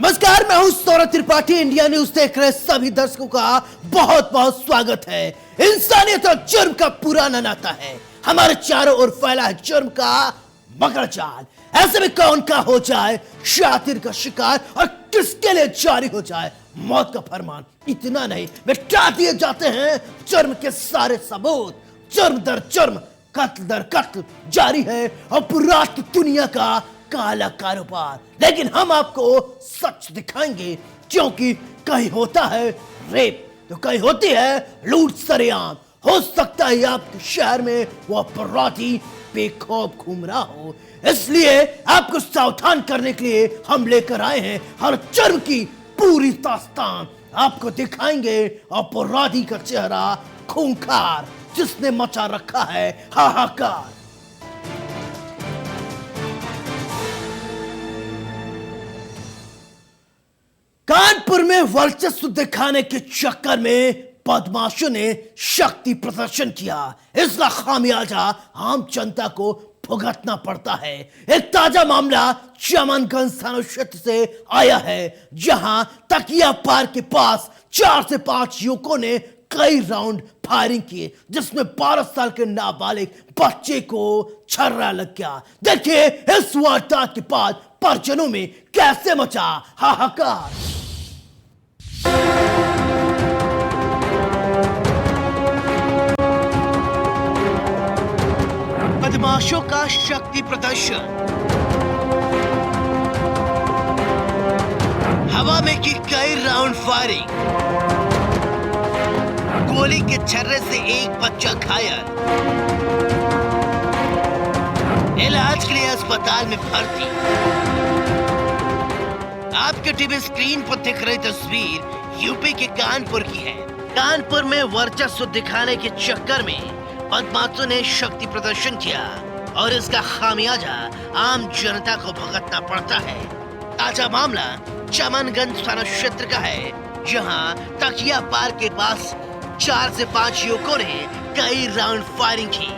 नमस्कार, मैं हूं सौरभ त्रिपाठी। इंडिया न्यूज देख रहे सभी दर्शकों का बहुत बहुत स्वागत है। इंसानियत और जुर्म का पुराना नाता है, हमारे चारों ओर फैला है जुर्म का मकर जाल। ऐसे में कौन का हो जाए शातिर का शिकार और किसके लिए जारी हो जाए मौत का फरमान। इतना नहीं, मिटा दिए जाते हैं जुर्म के सारे सबूत। जुर्म दर जुर्म, कत्ल दर कत्ल जारी है और पूरी दुनिया का काला कारोबार। लेकिन हम आपको सच दिखाएंगे, क्योंकि कहीं होता है रेप तो कहीं होती है लूट सरेआम। हो सकता है आपके शहर में वो अपराधी बेखौफ घूम रहा हो, इसलिए आपको सावधान करने के लिए हम लेकर आए हैं हर जुर्म की पूरी दास्तान। आपको दिखाएंगे अपराधी का चेहरा खूंखार, जिसने मचा रखा है हाहाकार। कानपुर में वर्चस्व दिखाने के चक्कर में बदमाशों ने शक्ति प्रदर्शन किया। इसका खामियाजा आम जनता को भुगतना पड़ता है। एक ताजा मामला चमनगंज थाना क्षेत्र से आया है, जहां तकिया पार के पास 4 से 5 युवकों ने कई राउंड फायरिंग किए, जिसमें 12 साल के नाबालिग बच्चे को छर्रा लग गया। देखिए इस वारदात के बाद परिजनों में कैसे मचा हाहाकार। बदमाशों का शक्ति प्रदर्शन, हवा में की कई राउंड फायरिंग, गोली के छर्रे से एक बच्चा घायल, इलाज के लिए अस्पताल में भर्ती। आपके टीवी स्क्रीन पर दिख रही तस्वीर यूपी के कानपुर की है। कानपुर में वर्चस्व दिखाने के चक्कर में बदमाशों ने शक्ति प्रदर्शन किया और इसका खामियाजा आम जनता को भुगतना पड़ता है। ताजा मामला चमनगंज थाना क्षेत्र का है, जहां तकिया पार के पास 4 से 5 युवकों ने कई राउंड फायरिंग की,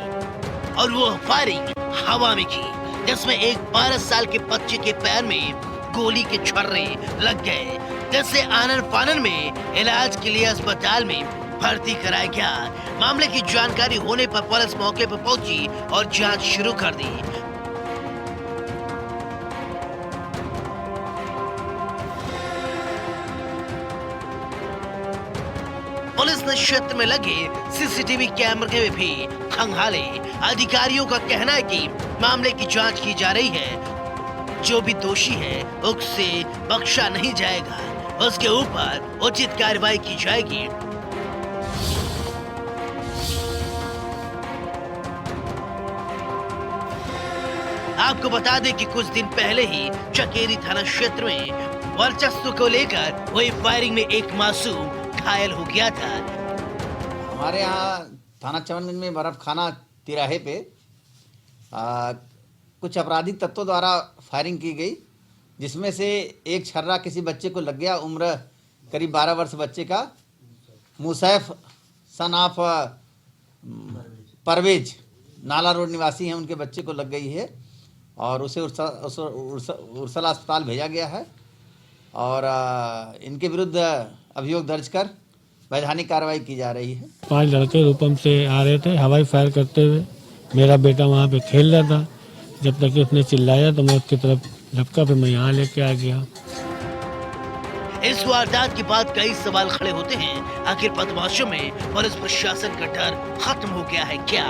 और वो फायरिंग हवा में की, जिसमें एक 12 साल के बच्चे के पैर में गोली के छर्रे लग गए, जिससे आनन फानन में इलाज के लिए अस्पताल में भर्ती कराया गया। मामले की जानकारी होने पर पुलिस मौके पर पहुंची और जांच शुरू कर दी। पुलिस ने क्षेत्र में लगे सीसीटीवी कैमरे में भी खंगाले। अधिकारियों का कहना है कि मामले की जांच की जा रही है। जो भी दोषी है उससे बख्शा नहीं जाएगा, उसके ऊपर उचित कार्रवाई की जाएगी। आपको बता दें कि कुछ दिन पहले ही चकेरी थाना क्षेत्र में वर्चस्व को लेकर वही फायरिंग में एक मासूम घायल हो गया था। हमारे यहाँ थाना चमनगंज में बर्फ खाना तिराहे पे कुछ आपराधिक तत्वों द्वारा फायरिंग की गई, जिसमें से एक छर्रा किसी बच्चे को लग गया। उम्र करीब 12 वर्ष बच्चे का, मुसैफ सन ऑफ परवेज नाला रोड निवासी हैं, उनके बच्चे को लग गई है और उसे उर्सला अस्पताल भेजा गया है। और इनके विरुद्ध अभियोग दर्ज कर वैधानिक कार्रवाई की जा रही है। 5 लड़के रूपम से आ रहे थे हवाई फायर करते हुए। मेरा बेटा वहाँ पे खेल रहा था, जब तक उसने चिल्लाया तो मैं उसकी तरफ लपका, फिर मैं यहाँ लेके आ गया। इस वारदात के बाद कई सवाल खड़े होते हैं, आखिर बदमाशों में पुलिस प्रशासन का डर खत्म हो गया है क्या?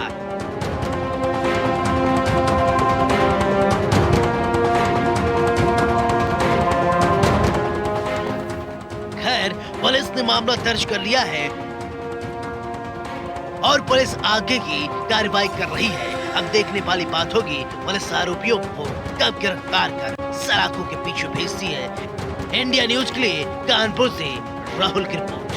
खैर, पुलिस ने मामला दर्ज कर लिया है और पुलिस आगे की कार्रवाई कर रही है। अब देखने वाली बात होगी पुलिस आरोपियों को कब गिरफ्तार कर सलाखों के पीछे भेजती है। इंडिया न्यूज के लिए कानपुर से राहुल की रिपोर्ट।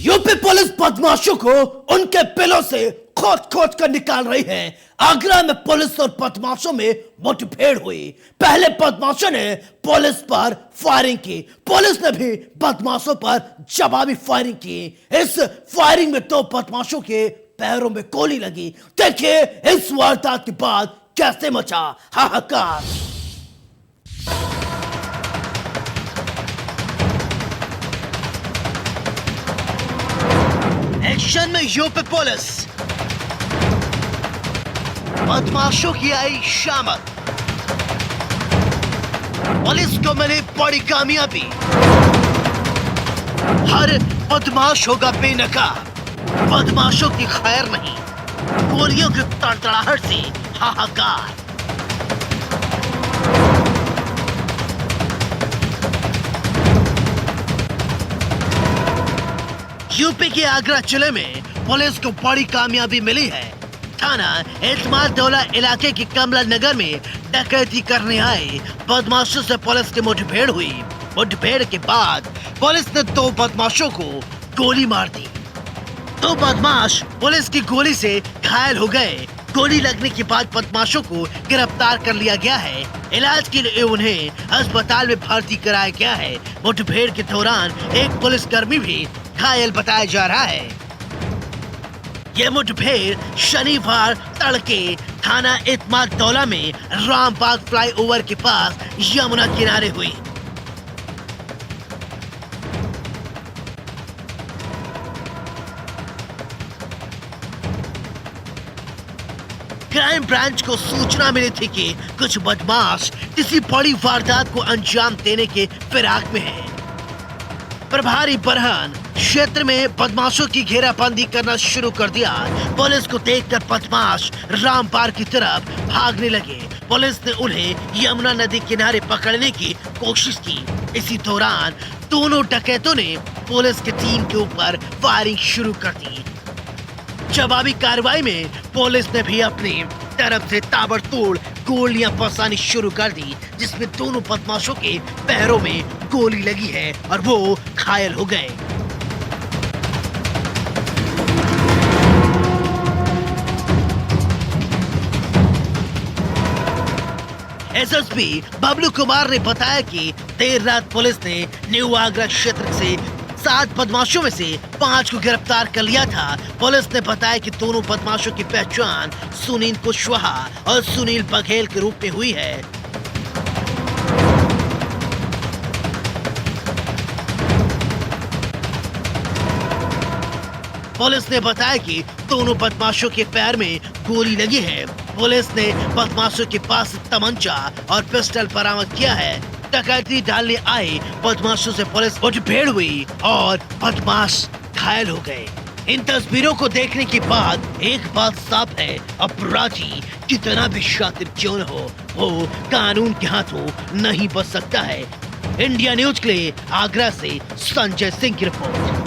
यूपी पुलिस बदमाशों को उनके बिलों से खोज खोज कर निकाल रही है। आगरा में पुलिस और बदमाशों में मुठभेड़ हुई। पहले बदमाशों ने पुलिस पर फायरिंग की, पुलिस ने भी बदमाशों पर जवाबी फायरिंग की। इस फायरिंग में 2 बदमाशों के पैरों में गोली लगी। देखिए इस वारदात के बाद कैसे मचा हाहाकार। एक्शन में यूपी पुलिस, बदमाशों की आई शामत, पुलिस को मिली बड़ी कामयाबी, हर बदमाश होगा बेनकाब, बदमाशों की खैर नहीं, गोलियों की तड़तड़ाहट से हाहाकार। यूपी के आगरा जिले में पुलिस को बड़ी कामयाबी मिली है। थाना एतमाद-दौला इलाके के कमला नगर में डकैती करने आए बदमाशों से पुलिस की मुठभेड़ हुई। मुठभेड़ के बाद पुलिस ने 2 बदमाशों को गोली मार दी। 2 बदमाश पुलिस की गोली से घायल हो गए। गोली लगने के बाद बदमाशों को गिरफ्तार कर लिया गया है। इलाज के लिए उन्हें अस्पताल में भर्ती कराया गया है। मुठभेड़ के दौरान एक पुलिसकर्मी भी घायल बताया जा रहा है। यह मुठभेड़ शनिवार तड़के थाना एतमाद-दौला में रामबाग फ्लाईओवर के पास यमुना किनारे हुई। क्राइम ब्रांच को सूचना मिली थी कि कुछ बदमाश किसी बड़ी वारदात को अंजाम देने के फिराक में हैं। प्रभारी बरहान क्षेत्र में बदमाशों की घेराबंदी करना शुरू कर दिया। पुलिस को देखकर बदमाश रामपार की तरफ भागने लगे। पुलिस ने उन्हें यमुना नदी किनारे पकड़ने की कोशिश की। इसी दौरान दोनों डकैतों ने पुलिस की टीम के ऊपर फायरिंग शुरू कर दी। जवाबी कार्रवाई में पुलिस ने भी अपनी तरफ से ताबड़तोड़ गोलियां बरसानी शुरू कर दी, जिसमें दोनों बदमाशों के पैरों में गोली लगी है और वो घायल हो गए। एसएसपी बबलू कुमार ने बताया कि देर रात पुलिस ने न्यू आगरा क्षेत्र से 7 बदमाशों में से 5 को गिरफ्तार कर लिया था। पुलिस ने बताया कि दोनों बदमाशों की पहचान सुनील कुशवाहा और सुनील बघेल के रूप में हुई है। पुलिस ने बताया कि दोनों बदमाशों के पैर में गोली लगी है। पुलिस ने बदमाशों के पास तमंचा और पिस्टल बरामद किया है। डकैती डालने आए बदमाशों से पुलिस मुठभेड़ हुई और बदमाश घायल हो गए। इन तस्वीरों को देखने के बाद एक बात साफ है, अपराधी कितना भी शातिर क्यों न हो, वो कानून के हाथों नहीं बच सकता है। इंडिया न्यूज के लिए आगरा से संजय सिंह की रिपोर्ट।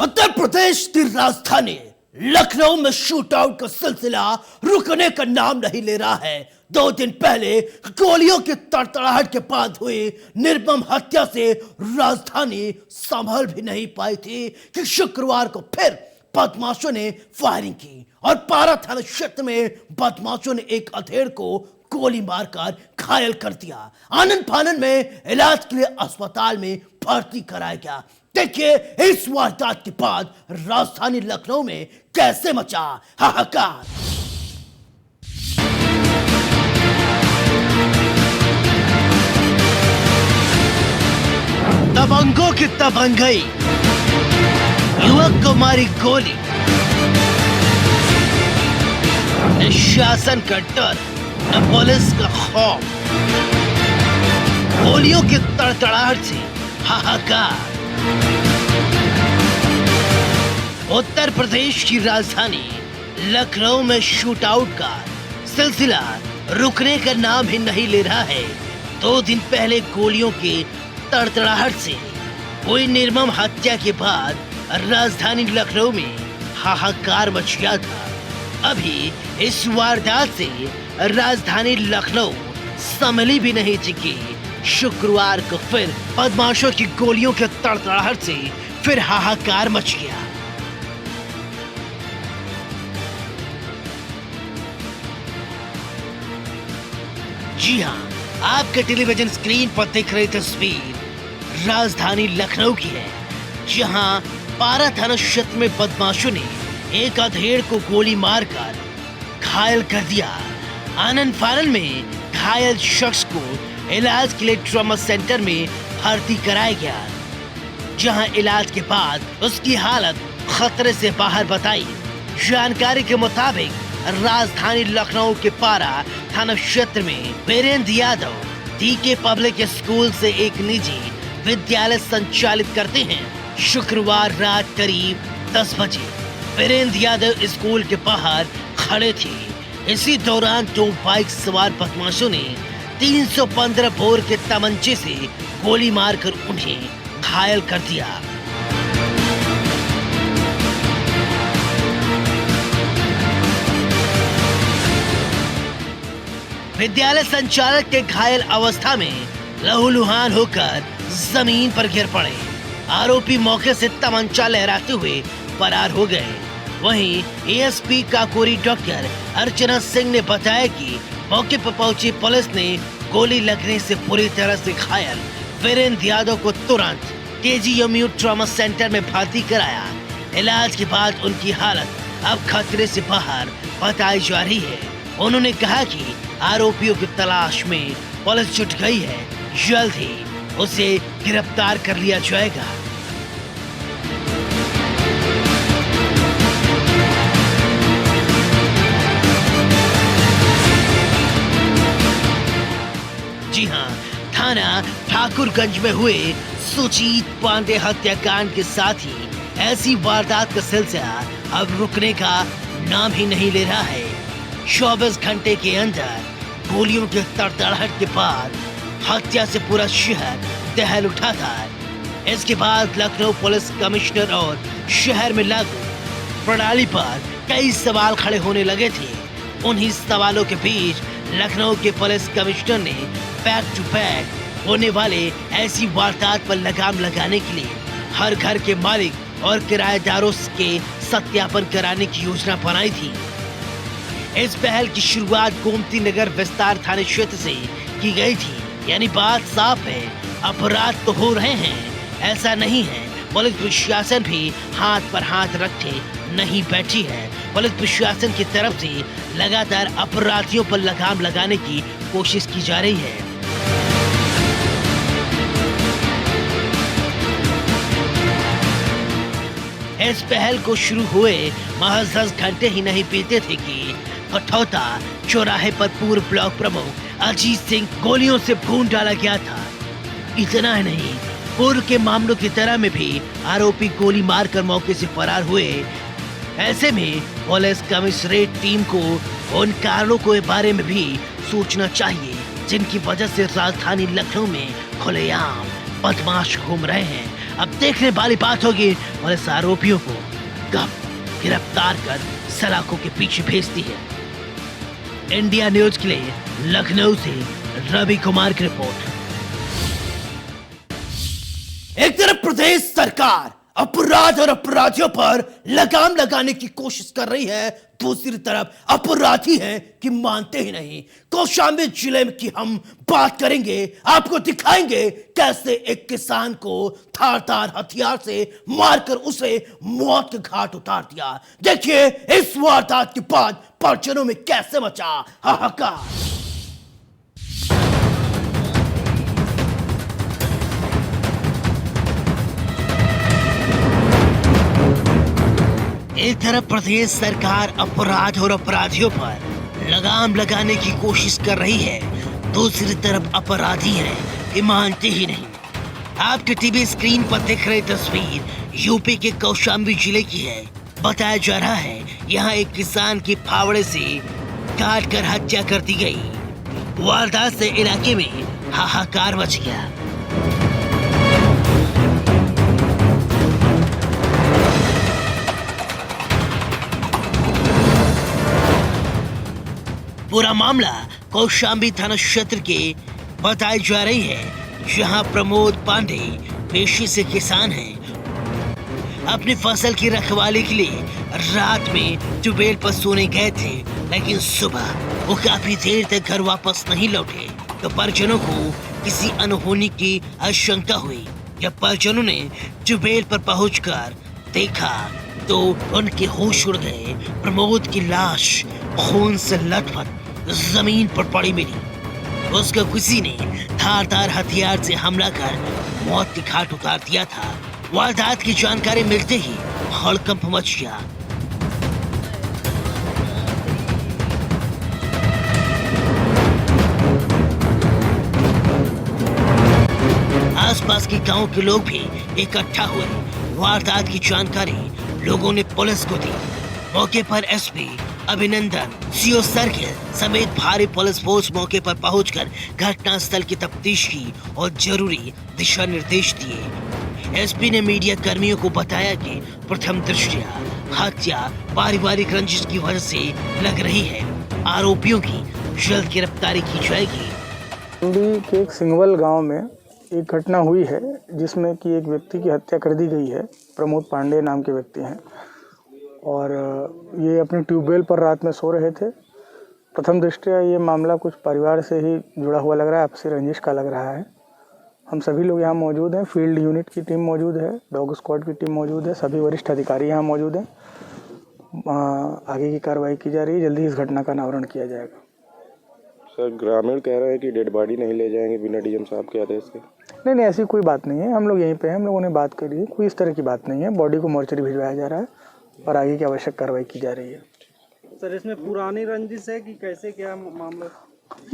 उत्तर प्रदेश की राजधानी लखनऊ में शूट आउट का सिलसिला रुकने का नाम नहीं ले रहा है। 2 दिन पहले गोलियों की तड़तड़ाहट के बाद हुई निर्मम हत्या से राजधानी संभल भी नहीं पाई थी कि शुक्रवार को फिर बदमाशों ने फायरिंग की और पारा थाना क्षेत्र में बदमाशों ने एक अधेड़ को गोली मारकर घायल कर दिया। आनंद फानन में इलाज के लिए अस्पताल में भर्ती कराया गया। देखिए इस वारदात के बाद राजधानी लखनऊ में कैसे मचा हाहाकार। दबंगों की दबंगई, युवक को मारी गोली, न शासन का डर न पुलिस का खौफ, गोलियों की तड़तड़ाहट से हाहाकार। उत्तर प्रदेश की राजधानी लखनऊ में शूट आउट का सिलसिला रुकने का नाम ही नहीं ले रहा है। 2 दिन पहले गोलियों के तड़तड़ाहट से हुई निर्मम हत्या के बाद राजधानी लखनऊ में हाहाकार मच गया था। अभी इस वारदात से राजधानी लखनऊ संभली भी नहीं थी कि शुक्रवार को फिर बदमाशों की गोलियों के तड़तड़ाहट से फिर हाहाकार मच गया। जी हाँ, आपके टेलीविजन स्क्रीन पर दिख रही तस्वीर राजधानी लखनऊ की है, जहां पारा थाना क्षेत्र में बदमाशों ने एक अधेड़ को गोली मारकर घायल कर दिया। आनंद फानन में घायल शख्स को इलाज के लिए ट्रॉमा सेंटर में भर्ती कराया गया। जहां इलाज के बाद उसकी हालत खतरे से बाहर बताई। जानकारी के मुताबिक राजधानी लखनऊ के पारा थाना क्षेत्र में Virendra Yadav DK public school से एक निजी विद्यालय संचालित करते हैं। शुक्रवार रात करीब 10 बजे वीरेंद्र यादव स्कूल के बाहर खड़े थे। इसी दौरान 2 बाइक सवार बदमाशों ने 315 बोर के तमंचे से गोली मारकर उन्हें घायल कर दिया। विद्यालय संचालक के घायल अवस्था में लहूलुहान होकर जमीन पर गिर पड़े। आरोपी मौके से तमंचा लहराते हुए फरार हो गए। वहीं ASP काकोरी डॉक्टर अर्चना सिंह ने बताया कि मौके पर पहुंची पुलिस ने गोली लगने से पूरी तरह से घायल वीरेंद्र यादव को तुरंत KGMU ट्रॉमा सेंटर में भर्ती कराया। इलाज के बाद उनकी हालत अब खतरे से बाहर बताई जा रही है। उन्होंने कहा कि आरोपियों की तलाश में पुलिस जुट गई है। जल्द ही उसे गिरफ्तार कर लिया जाएगा। जी हां, थाना ठाकुरगंज में हुए सुजीत पांडे हत्याकांड के साथ ही ऐसी वारदात का सिलसिला अब रुकने का नाम ही नहीं ले रहा है। 24 घंटे के अंदर गोलियों के तड़तड़ाहट के बाद हत्या से पूरा शहर दहल उठा था। इसके बाद लखनऊ पुलिस कमिश्नर और शहर में लागू प्रणाली पर कई सवाल खड़े होने लगे थे। उन्हीं सवालों के बीच लखनऊ के पुलिस कमिश्नर ने बैक टू बैक होने वाले ऐसी वारदात पर लगाम लगाने के लिए हर घर के मालिक और किराएदारों के सत्यापन कराने की योजना बनाई थी। इस पहल की शुरुआत गोमती नगर विस्तार थाने क्षेत्र से की गई थी। यानी बात साफ है, अपराध तो हो रहे हैं, ऐसा नहीं है। पुलिस प्रशासन भी हाथ पर हाथ रखे नहीं बैठी है। पुलिस प्रशासन की तरफ से लगातार अपराधियों पर लगाम लगाने की कोशिश की जा रही है। इस पहल को शुरू हुए महज 10 घंटे ही नहीं बीते थे कि कठौता चौराहे पर पूर्व ब्लॉक प्रमुख अजीत सिंह गोलियों से भून डाला गया था। इतना ही नहीं, पूर्व के मामलों की तरह में भी आरोपी गोली मारकर मौके से फरार हुए। ऐसे में पुलिस कमिश्नरेट टीम को उन कारणों के बारे में भी सोचना चाहिए जिनकी वजह से राजधानी लखनऊ में खुलेआम बदमाश घूम रहे हैं। अब देखने वाली बात होगी पुलिस आरोपियों को कब गिरफ्तार कर सलाखों के पीछे भेजती है। इंडिया न्यूज के लिए लखनऊ से रवि कुमार की रिपोर्ट। एक तरफ प्रदेश सरकार अपराध और अपराधियों पर लगाम लगाने की कोशिश कर रही है, दूसरी तरफ अपराधी हैं कि मानते ही नहीं। कौशाम्बी जिले में की हम बात करेंगे, आपको दिखाएंगे कैसे एक किसान को धारदार हथियार से मारकर उसे मौत के घाट उतार दिया। देखिए इस वारदात के बाद परिजनों में कैसे मचा हाहाकार। एक तरफ प्रदेश सरकार अपराध और अपराधियों पर लगाम लगाने की कोशिश कर रही है, दूसरी तरफ अपराधी हैं कि मानते ही नहीं। आपके टीवी स्क्रीन पर दिख रही तस्वीर यूपी के कौशाम्बी जिले की है। बताया जा रहा है यहाँ एक किसान की फावड़े से काट कर हत्या कर दी गई। वारदात से इलाके में हाहाकार मच गया। पूरा मामला कौशाम्बी थाना क्षेत्र के बताई जा रही है, जहां प्रमोद पांडे पेशे से किसान हैं। अपनी फसल की रखवाली के लिए रात में ट्यूबवेल पर सोने गए थे, लेकिन सुबह वो काफी देर तक घर वापस नहीं लौटे तो परिजनों को किसी अनहोनी की आशंका हुई। जब परिजनों ने ट्यूबवेल पर पहुंचकर देखा तो उनके होश उड़ गए। प्रमोद की लाश खून से लथपथ जमीन पर पड़ी मिली। उसको किसी ने धारदार हथियार से हमला कर मौत के घाट उतार दिया था। वारदात की जानकारी मिलते ही हड़कंप मच गया। आसपास के गांव के लोग भी इकट्ठा हुए। वारदात की जानकारी लोगों ने पुलिस को दी। मौके पर एसपी अभिनंदन, सीओ सर्किल समेत भारी पुलिस फोर्स मौके पर पहुंचकर घटनास्थल की तफ्तीश की और जरूरी दिशा निर्देश दिए। एसपी ने मीडिया कर्मियों को बताया कि प्रथम दृष्टया हत्या पारिवारिक रंजिश की वजह से लग रही है। आरोपियों की जल्द गिरफ्तारी की जाएगी। मंडी के एक सिंगवल गांव में एक घटना हुई है जिसमें कि एक व्यक्ति की हत्या कर दी गई है। प्रमोद पांडे नाम के व्यक्ति हैं और ये अपने ट्यूबवेल पर रात में सो रहे थे। प्रथम दृष्टया ये मामला कुछ परिवार से ही जुड़ा हुआ लग रहा है, आपसी रंजिश का लग रहा है। हम सभी लोग यहाँ मौजूद हैं, फील्ड यूनिट की टीम मौजूद है, डॉग स्क्वाड की टीम मौजूद है, सभी वरिष्ठ अधिकारी यहाँ मौजूद हैं। आगे की कार्रवाई की जा रही है, जल्दी इस घटना का अनावरण किया जाएगा। सर, ग्रामीण कह रहे हैं कि डेड बॉडी नहीं ले जाएंगे बिना डीएम साहब के आदेश के। नहीं, ऐसी कोई बात नहीं है। हम लोग यहीं पे हैं, हम लोगों ने बात करी है, कोई इस तरह की बात नहीं है। बॉडी को मोर्चरी भिजवाया जा रहा है और आगे की आवश्यक कार्रवाई की जा रही है। सर, इसमें पुरानी रंजिश है कि कैसे क्या मामला?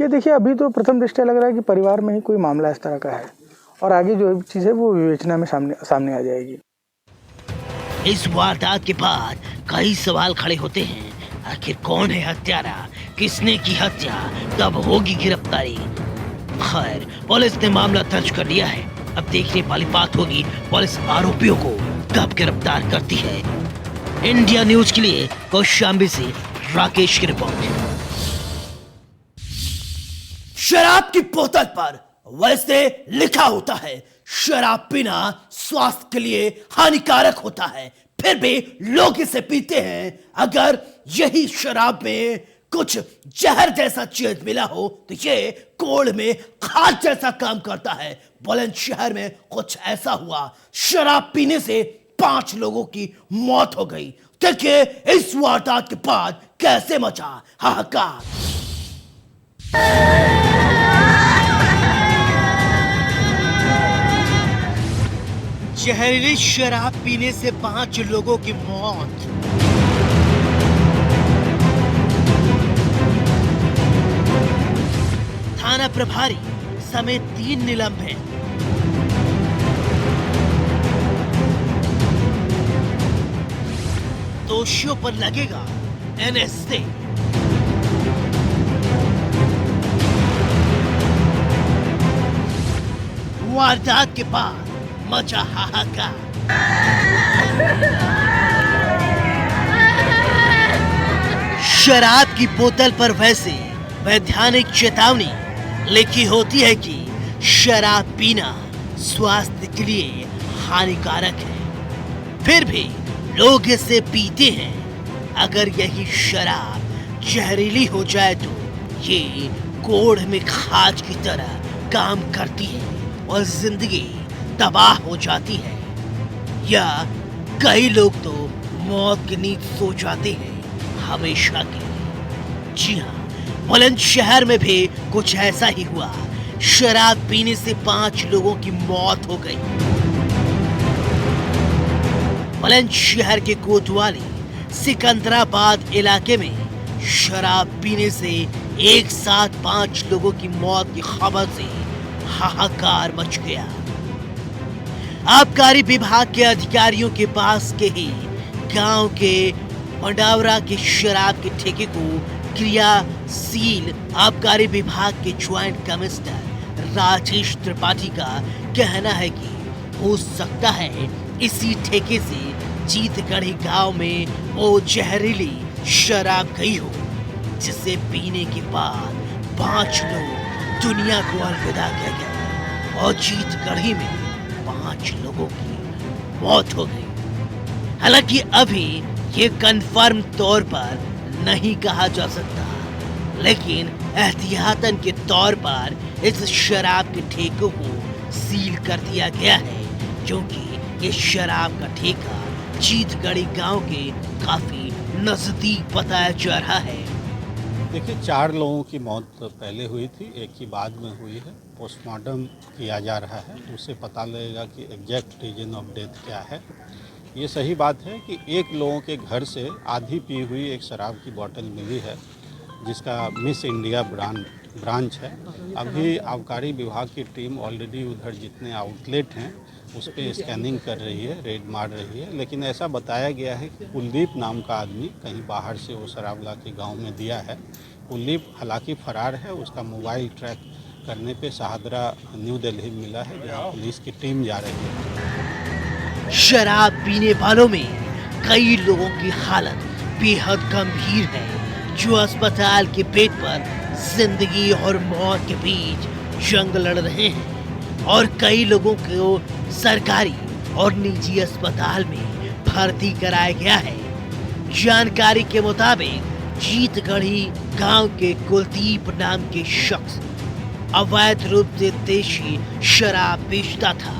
ये देखिए, अभी तो प्रथम दृष्टया लग रहा है कि परिवार में ही कोई मामला इस तरह का है और आगे जो चीज़ है वो विवेचना में सामने आ जाएगी। इस वारदात के बाद कई सवाल खड़े होते हैं। आखिर कौन है हत्यारा, किसने की हत्या, कब होगी गिरफ्तारी? खैर, पुलिस ने मामला दर्ज कर लिया है। अब देखने वाली बात होगी पुलिस आरोपियों को कब गिरफ्तार करती है। इंडिया न्यूज के लिए कौशाम्बी से राकेश की रिपोर्ट। शराब की बोतल पर वैसे लिखा होता है शराब पीना स्वास्थ्य के लिए हानिकारक होता है, फिर भी लोग इसे पीते हैं। अगर यही शराब में कुछ जहर जैसा चीज मिला हो तो ये कोड़ में खाद जैसा काम करता है। बुलंदशहर में कुछ ऐसा हुआ। शराब पीने से 5 लोगों की मौत हो गई। देखिए इस वारदात के बाद कैसे मचा हाहाकार। जहरीली शराब पीने से 5 लोगों की मौत। थाना प्रभारी समेत 3 निलंबित। दोषियों पर लगेगा एनएसए। वारदात के बाद मचा हाहाकार। शराब की बोतल पर वैसे वैधानिक चेतावनी लिखी होती है कि शराब पीना स्वास्थ्य के लिए हानिकारक है, फिर भी लोग इसे पीते हैं। अगर यही शराब जहरीली हो जाए तो ये कोड़ में खाद की तरह काम करती है और जिंदगी तबाह हो जाती है। या कई लोग तो मौत की नींद सो जाते हैं हमेशा के लिए। जी हाँ, बुलंदशहर में भी कुछ ऐसा ही हुआ। शराब पीने से 5 लोगों की मौत हो गई। बुलंदशहर के कोतवाली सिकंदराबाद इलाके में शराब पीने से एक साथ 5 लोगों की मौत की खबर से हाहाकार मच गया। आबकारी विभाग के अधिकारियों के पास के ही गांव के मंडावरा के शराब के ठेके को क्रियाशील आबकारी विभाग के ज्वाइंट कमिश्नर राजेश त्रिपाठी का कहना है कि हो सकता है इसी ठेके से जीतगढ़ी गांव में वो जहरीली शराब गई हो, जिसे पीने के बाद 5 लोग दुनिया को अलविदा कह गए और जीतगढ़ी में 5 लोगों की मौत हो गई। हालांकि अभी ये कंफर्म तौर पर नहीं कहा जा सकता, लेकिन एहतियातन के तौर पर इस शराब के ठेकों को सील कर दिया गया है, क्योंकि ये शराब का ठेका जीतगढ़ी गांव के काफी नजदीक बताया जा रहा है। देखिए 4 लोगों की मौत पहले हुई थी, एक की बाद में हुई है। पोस्टमार्टम किया जा रहा है, उससे पता लगेगा कि एग्जैक्ट रीजन ऑफ डेथ क्या है। ये सही बात है कि एक लोगों के घर से आधी पी हुई एक शराब की बोतल मिली है, जिसका मिस इंडिया ब्रांच है। अभी आबकारी विभाग की टीम ऑलरेडी उधर जितने आउटलेट हैं उस पर स्कैनिंग कर रही है, रेड मार रही है। लेकिन ऐसा बताया गया है कि कुलदीप नाम का आदमी कहीं बाहर से वो शराब ला के गाँव में दिया है। कुलदीप हालांकि फरार है, उसका मोबाइल ट्रैक करने पे शाहदरा न्यू दिल्ली मिला है, जहाँ पुलिस की टीम जा रही है। शराब पीने वालों में कई लोगों की हालत बेहद गंभीर है, जो अस्पताल के बेड पर जिंदगी और मौत के बीच जंग लड़ रहे हैं, और कई लोगों को सरकारी और निजी अस्पताल में भर्ती कराया गया है। जानकारी के मुताबिक जीतगढ़ी गांव के कुलदीप नाम के शख्स अवैध रूप से देशी शराब बेचता था।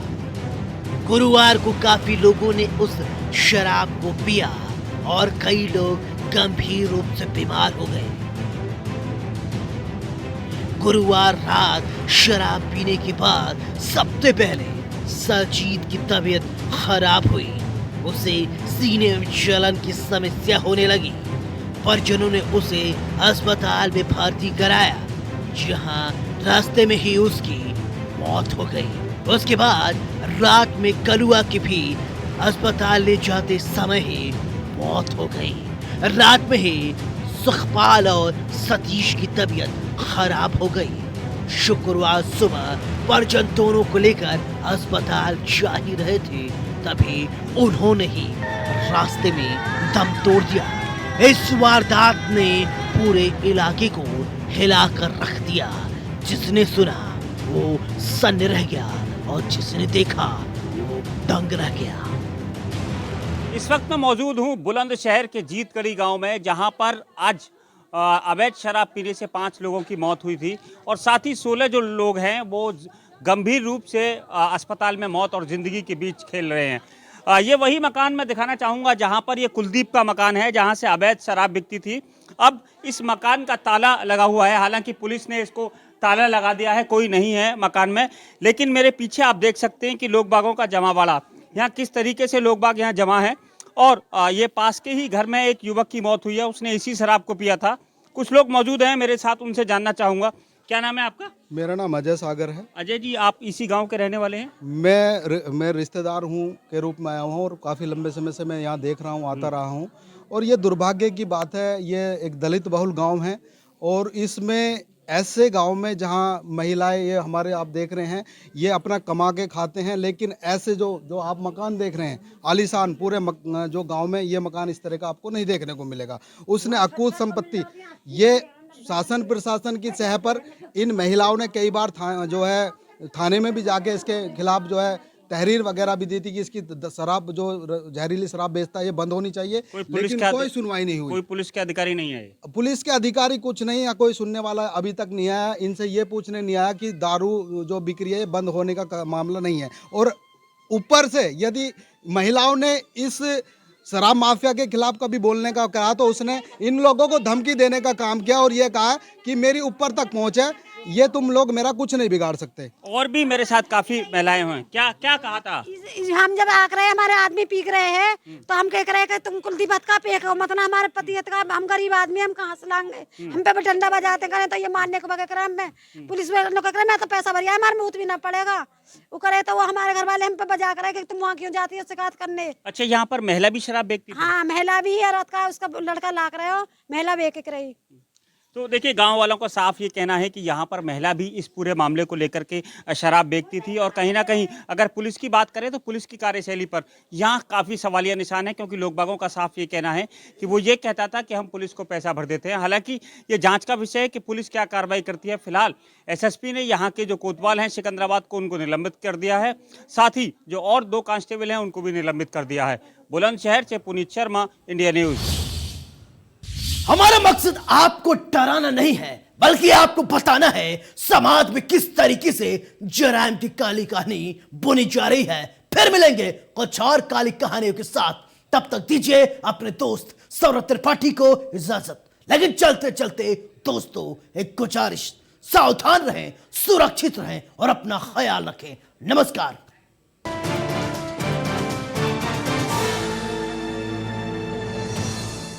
गुरुवार को काफी लोगों ने उस शराब को पिया और कई लोग गंभीर रूप से बीमार हो गए। गुरुवार रात शराब पीने के बाद सबसे पहले सरजीत की तबीयत खराब हुई। उसे सीने में जलन की समस्या होने लगी। परिजनों ने उसे अस्पताल में भर्ती कराया, जहां रास्ते में ही उसकी मौत हो गई। उसके बाद रात में कलुआ की भी अस्पताल ले जाते समय ही मौत हो गई। रात में ही सुखपाल और सतीश की तबीयत खराब हो गई। शुक्रवार सुबह परिजन दोनों को लेकर अस्पताल जा ही रहे थे, तभी उन्होंने ही रास्ते में दम तोड़ दिया। इस वारदात ने पूरे इलाके को हिलाकर रख दिया। जिसने सुना वो सन्न रह गया और जिसने देखा वो दंग रह गया। इस वक्त मैं मौजूद हूँ बुलंदशहर के जीतगढ़ी गांव में, जहां पर आज अवैध शराब पीने से 5 लोगों की मौत हुई थी और साथ ही 16 जो लोग हैं वो गंभीर रूप से अस्पताल में मौत और ज़िंदगी के बीच खेल रहे हैं। ये वही मकान मैं दिखाना चाहूँगा जहां पर ये कुलदीप का मकान है, जहां से अवैध शराब बिकती थी। अब इस मकान का ताला लगा हुआ है, हालांकि पुलिस ने इसको ताला लगा दिया है, कोई नहीं है मकान में। लेकिन मेरे पीछे आप देख सकते हैं कि लोग बागों का जमावड़ा, यहाँ किस तरीके से लोग बाग यहाँ जमा है। और ये पास के ही घर में एक युवक की मौत हुई है, उसने इसी शराब को पिया था। कुछ लोग मौजूद हैं मेरे साथ, उनसे जानना चाहूँगा। क्या नाम है आपका? मेरा नाम अजय सागर है। अजय जी, आप इसी गांव के रहने वाले हैं? मैं रिश्तेदार हूँ के रूप में आया हूँ और काफ़ी लंबे समय से मैं यहाँ देख रहा हूँ, आता रहा हूँ। और ये दुर्भाग्य की बात है, ये एक दलित बहुल गांव है और इसमें ऐसे गांव में जहां महिलाएं, ये हमारे आप देख रहे हैं, ये अपना कमा के खाते हैं, लेकिन ऐसे जो आप मकान देख रहे हैं आलीशान पूरे जो गांव में, ये मकान इस तरह का आपको नहीं देखने को मिलेगा। उसने अकूत संपत्ति, ये शासन प्रशासन की सह पर इन महिलाओं ने कई बार थाने में भी जाके इसके खिलाफ जो है तहरीर वगैरह भी दी थी कि इसकी शराब, जो जहरीली शराब बेचता है, ये बंद होनी चाहिए। लेकिन कोई सुनवाई नहीं हुई। कोई पुलिस के अधिकारी नहीं आए? पुलिस के अधिकारी कुछ नहीं या कोई सुनने वाला अभी तक नहीं आया। इनसे ये पूछने नहीं आया कि दारू जो बिक रही है ये बंद होने का मामला नहीं है। और ऊपर से यदि महिलाओं ने इस शराब माफिया के खिलाफ कभी बोलने का कहा तो उसने इन लोगों को धमकी देने का काम किया और ये कहा कि मेरी ऊपर तक पहुंच है, ये तुम लोग मेरा कुछ नहीं बिगाड़ सकते। और भी मेरे साथ काफी महिलाएं हैं। क्या क्या कहा था? हम जब आक रहे, हमारे आदमी पीक रहे हैं तो हम कह रहे कि तुम कुलदीप का पेक हो, मतलब हमारे पति का, हम गरीब आदमी, हम कहाँ से लाएंगे? हम पे डंडा बजाते करे तो ये मारने को बगैर हम में पुलिस वालों का करे, मैं तो पैसा भरिया, हमारे मुँह भी ना पड़ेगा। वो करे तो वो हमारे घर वाले हम पे बजा करे कि तुम वहाँ क्यों जाती हो शिकायत करने। अच्छा, यहाँ पर महिला भी शराब बेचती थी? हाँ, महिला भी है, रात का उसका लड़का लाक रहे हो, महिला बेच के रही। तो देखिए, गांव वालों का साफ ये कहना है कि यहाँ पर महिला भी इस पूरे मामले को लेकर के शराब बेचती थी। और कहीं ना कहीं अगर पुलिस की बात करें तो पुलिस की कार्यशैली पर यहाँ काफ़ी सवालिया निशान है, क्योंकि लोग बागों का साफ ये कहना है कि वो ये कहता था कि हम पुलिस को पैसा भर देते हैं। हालांकि ये जांच का विषय है कि पुलिस क्या कार्रवाई करती है। फिलहाल एसएसपी ने यहाँ के जो कोतवाल हैं सिकंदराबाद को, उनको निलंबित कर दिया है। साथ ही जो और 2 कांस्टेबल हैं उनको भी निलंबित कर दिया है। बुलंदशहर से पुनीत शर्मा, इंडिया न्यूज। हमारा मकसद आपको डराना नहीं है, बल्कि आपको बताना है समाज में किस तरीके से जराइम की काली कहानी बुनी जा रही है। फिर मिलेंगे कुछ और काली कहानियों के साथ। तब तक दीजिए अपने दोस्त सौरभ त्रिपाठी को इजाजत। लेकिन चलते चलते दोस्तों एक गुजारिश, सावधान रहें, सुरक्षित रहें और अपना ख्याल रखें। नमस्कार।